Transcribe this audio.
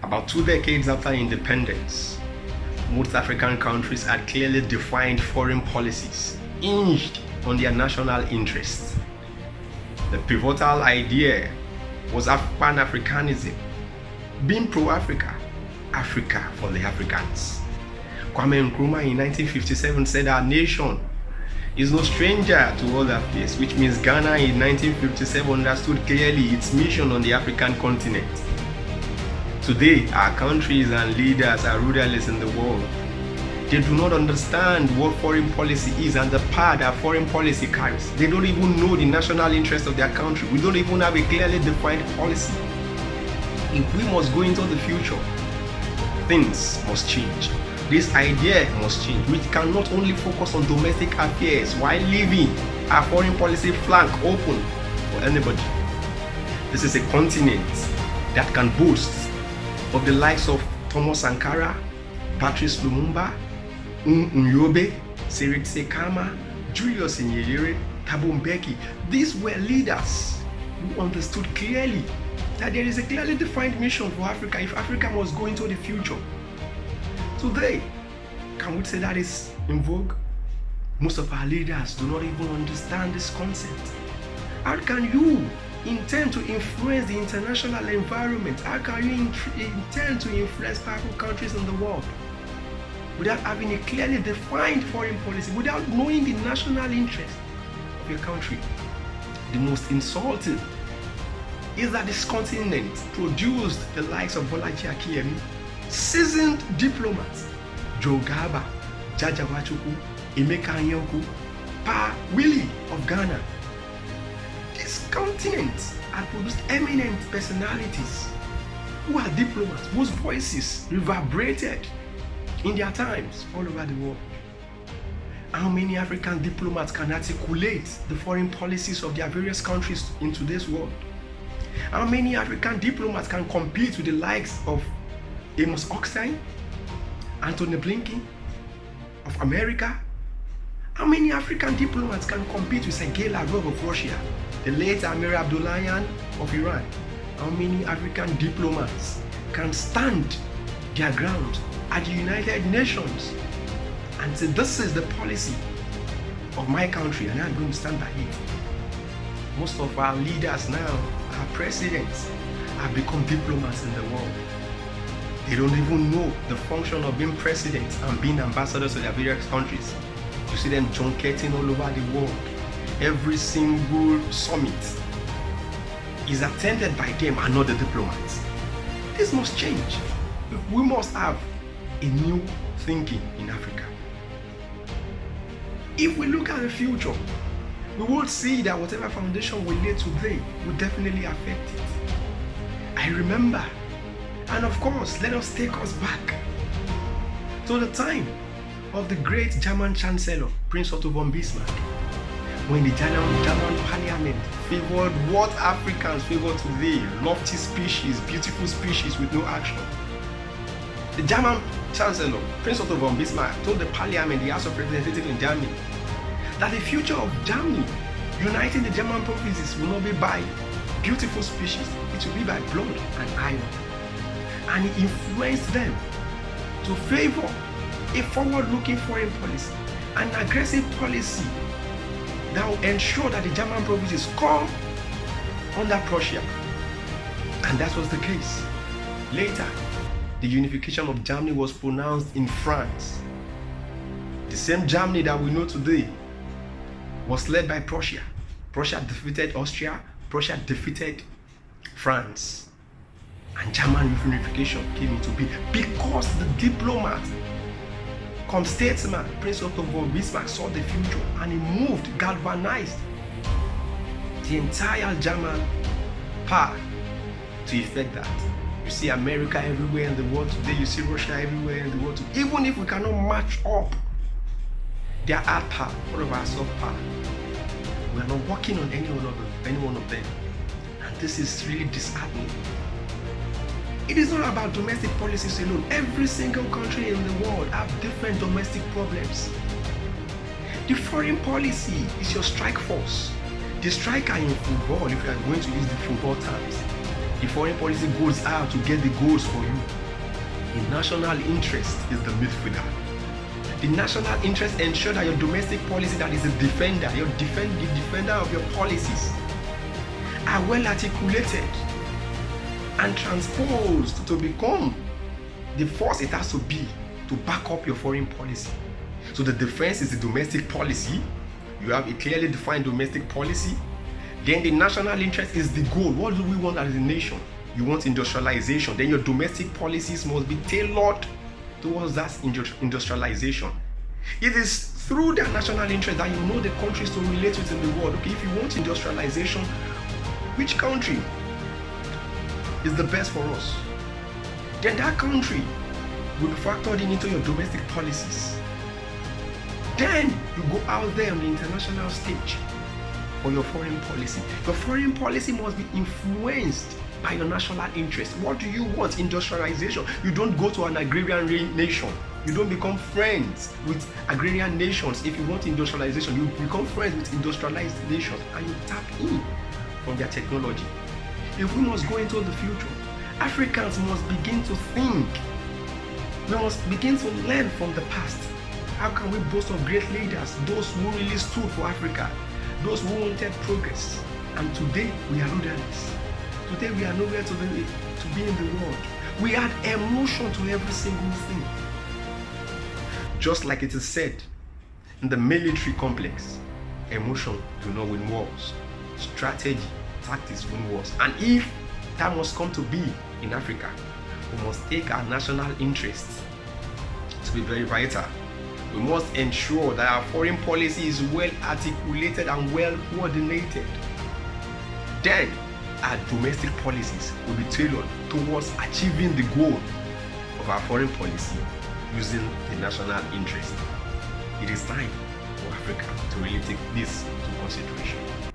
About 2 decades after independence, most African countries had clearly defined foreign policies hinged on their national interests. The pivotal idea was Pan-Africanism, being pro-Africa, Africa for the Africans. Kwame Nkrumah in 1957 said our nation is no stranger to other affairs, which means Ghana in 1957 understood clearly its mission on the African continent. Today, our countries and leaders are rudderless in the world. They do not understand what foreign policy is and the part that foreign policy carries. They don't even know the national interest of their country. We don't even have a clearly defined policy. If we must go into the future, things must change. This idea must change. We cannot only focus on domestic affairs while leaving our foreign policy flank open for anybody. This is a continent that can boast of the likes of Thomas Sankara, Patrice Lumumba, Nyobe, Cyril Sekama, Julius Nyerere, Thabo Mbeki. These were leaders who understood clearly that there is a clearly defined mission for Africa if Africa must go into the future. Today, can we say that is in vogue? Most of our leaders do not even understand this concept. How can you intend to influence the international environment? How can you intend to influence powerful countries in the world without having a clearly defined foreign policy, without knowing the national interest of your country? The most insulting is that this continent produced the likes of Bolaji Akiyemi, seasoned diplomats, Joe Gaba, Jaja Wachuku, Emeka Anyaoku, Pa Willie of Ghana. This continent had produced eminent personalities who are diplomats, whose voices reverberated in their times all over the world. How many African diplomats can articulate the foreign policies of their various countries in today's world? How many African diplomats can compete with the likes of Amos Hochstein, Antony Blinken of America? How many African diplomats can compete with Sergei Lavrov of Russia, the late Amir Abdullahian of Iran? How many African diplomats can stand their ground at the United Nations and say, this is the policy of my country and I'm going to stand by it? Most of our leaders now, our presidents, have become diplomats in the world. They don't even know the function of being presidents and being ambassadors to their various countries. You see them junketing all over the world. Every single summit is attended by them and not the diplomats. This must change. We must have a new thinking in Africa. If we look at the future, we will see that whatever foundation we lay today will definitely affect it. I remember, and of course, let us take us back to the time of the great German Chancellor, Prince Otto von Bismarck, when the German Parliament favored what Africans favor today: lofty species, beautiful species with no action. The German Chancellor, Prince Otto von Bismarck, told the Parliament, the House of Representatives in Germany, that the future of Germany, uniting the German provinces, will not be by beautiful species, it will be by blood and iron. And he influenced them to favor a forward-looking foreign policy, an aggressive policy that will ensure that the German provinces come under Prussia. And that was the case. Later, the unification of Germany was pronounced in France. The same Germany that we know today was led by Prussia. Prussia defeated Austria, Prussia defeated France. And German unification came into being because the diplomat, come statesman, Prince Otto von Bismarck saw the future and he moved, galvanized the entire German power to effect that. You see America everywhere in the world today, you see Russia everywhere in the world today. Even if we cannot match up their hard power, what of our soft power, we are not working on any one of them. And this is really disheartening. It is not about domestic policies alone. Every single country in the world have different domestic problems. The foreign policy is your strike force. The striker in football, if you are going to use the football terms, The foreign policy goes out to get the goals for you. The national interest is the midfielder. The national interest ensures that your domestic policy, that is a defender, the defender of your policies, are well articulated and transposed to become the force it has to be to back up your foreign policy. So the defense is the domestic policy. You have a clearly defined domestic policy. Then the national interest is the goal. What do we want as a nation? You want industrialization. Then your domestic policies must be tailored towards that industrialization. It is through their national interest that you know the countries to relate with in the world. Okay, if you want industrialization, which country is the best for us? Then that country will be factored into your domestic policies. Then you go out there on the international stage for your foreign policy. Your foreign policy must be influenced by your national interest. What do you want? Industrialization. You don't go to an agrarian nation. You don't become friends with agrarian nations. If you want industrialization, you become friends with industrialized nations and you tap in from their technology. If we must go into the future, Africans must begin to think. We must begin to learn from the past. How can we boast of great leaders, those who really stood for Africa, those who wanted progress? And today we are rudderless. Today we are nowhere to be in the world. We add emotion to every single thing. Just like it is said in the military complex, emotion do not win wars. Strategy, tactics win wars. And if that must come to be in Africa, we must take our national interests to be very vital. We must ensure that our foreign policy is well articulated and well coordinated. Then our domestic policies will be tailored towards achieving the goal of our foreign policy using the national interest. It is time for Africa to really take this into consideration.